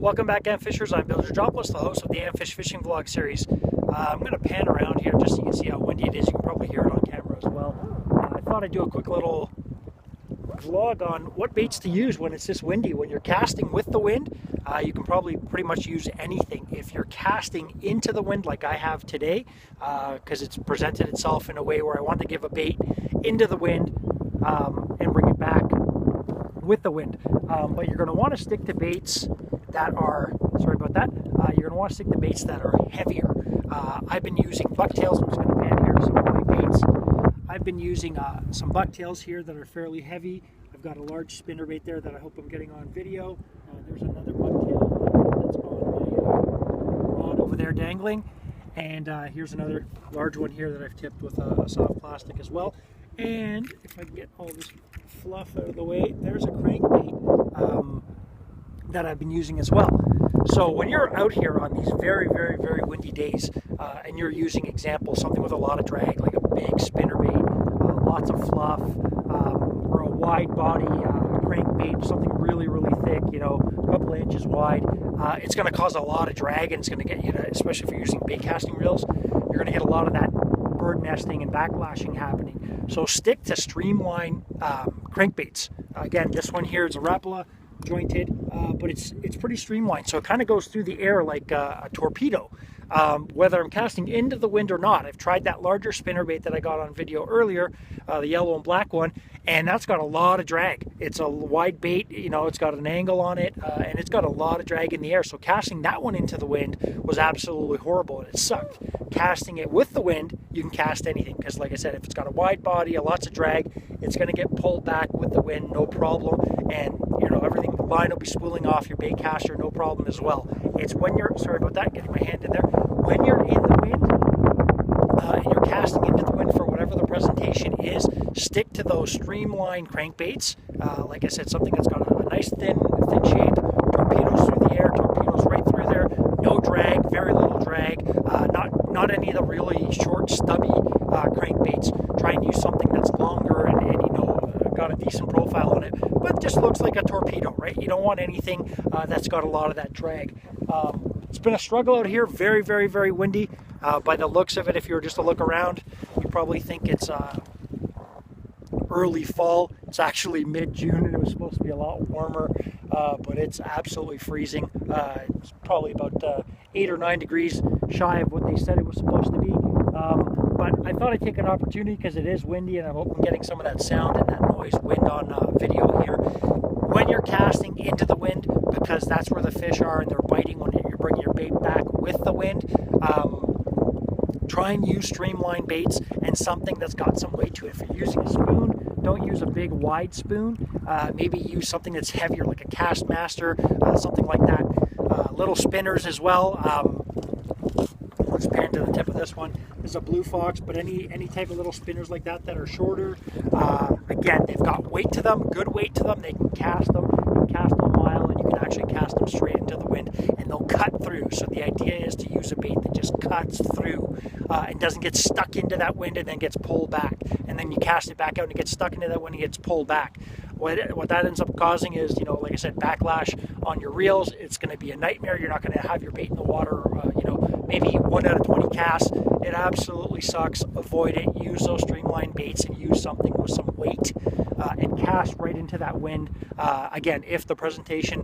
Welcome back, AMFishers. I'm Georgopoulos, the host of the AMFisH fishing vlog series. I'm going to pan around here just so you can see how windy it is. You can probably hear it on camera as well. I thought I'd do a quick little vlog on what baits to use when it's this windy. When you're casting with the wind, you can probably pretty much use anything. If you're casting into the wind like I have today, because it's presented itself in a way where I want to give a bait into the wind and bring it back with the wind. But you're going to want to stick to baits that are, sorry about that, you're going to want to stick to baits that are heavier. I've been using bucktails. I'm just going to pan here some of my baits. I've been using some bucktails here that are fairly heavy. I've got a large spinnerbait there that I hope I'm getting on video. There's another bucktail that's on my rod over there dangling. And here's another large one here that I've tipped with a soft plastic as well. And if I can get all this fluff out of the way, there's a crankbait that I've been using as well. So when you're out here on these very, very, very windy days, and you're using, example, something with a lot of drag, like a big spinnerbait, lots of fluff, or a wide body crankbait, something really, really thick, you know, a couple of inches wide, it's going to cause a lot of drag, and it's going to get you to, especially if you're using bait casting reels, you're going to get a lot of that bird nesting and backlashing happening. So stick to streamline crankbaits. Again, this one here is a Rapala jointed, but it's pretty streamlined, so it kind of goes through the air like a torpedo, whether I'm casting into the wind or not. I've tried that larger spinnerbait that I got on video earlier, the yellow and black one, and that's got a lot of drag. It's a wide bait, you know, it's got an angle on it, and it's got a lot of drag in the air, so casting that one into the wind was absolutely horrible, and it sucked. Casting it with the wind, you can cast anything, because like I said, if it's got a wide body, lots of drag, it's going to get pulled back with the wind, no problem, and you know, everything, the line will be spooling off your bait caster, no problem as well. It's when you're, sorry about that, getting my hand in there, when you're in the wind, and you're casting into the wind for whatever the presentation is, stick to those streamlined crankbaits. Like I said, something that's got a nice thin shape, torpedoes through the air, torpedoes right through there, no drag, very little drag, not any of the really short, stubby crankbaits. Try and use something that's longer and you know, got a decent profile on it, but just looks like a torpedo, right? You don't want anything that's got a lot of that drag. It's been a struggle out here, very, very, very windy. By the looks of it, if you were just to look around, you probably think it's early fall. It's actually mid-June, and it was supposed to be a lot warmer, but it's absolutely freezing. It's probably about 8 or 9 degrees shy of what they said it was supposed to be. But I thought I'd take an opportunity because it is windy, and I hope I'm getting some of that sound and that noise wind on video here. When you're casting into the wind, because that's where the fish are and they're biting when you're bringing your bait back with the wind, try and use streamlined baits and something that's got some weight to it. If you're using a spoon, don't use a big wide spoon. Maybe use something that's heavier, like a Castmaster, something like that. Little spinners as well. Let's pan to the tip of this one. This is a Blue Fox, but any type of little spinners like that that are shorter. Again, they've got weight to them, good weight to them. They can cast them. You can cast them a mile, and you can actually cast them straight into the wind, and they'll cut through. So the idea is to use a bait that just cuts through and doesn't get stuck into that wind and then gets pulled back. And then you cast it back out and it gets stuck into that wind and gets pulled back. What that ends up causing is, you know, like I said, backlash on your reels. It's going to be a nightmare. You're not going to have your bait in the water, you know, maybe 1 out of 20 casts. It absolutely sucks. Avoid it. Use those streamlined baits and use something with some weight and cast right into that wind. Again, if the presentation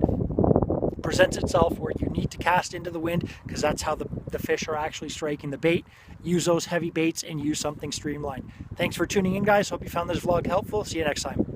presents itself where you need to cast into the wind, because that's how the fish are actually striking the bait, use those heavy baits and use something streamlined. Thanks for tuning in, guys. Hope you found this vlog helpful. See you next time.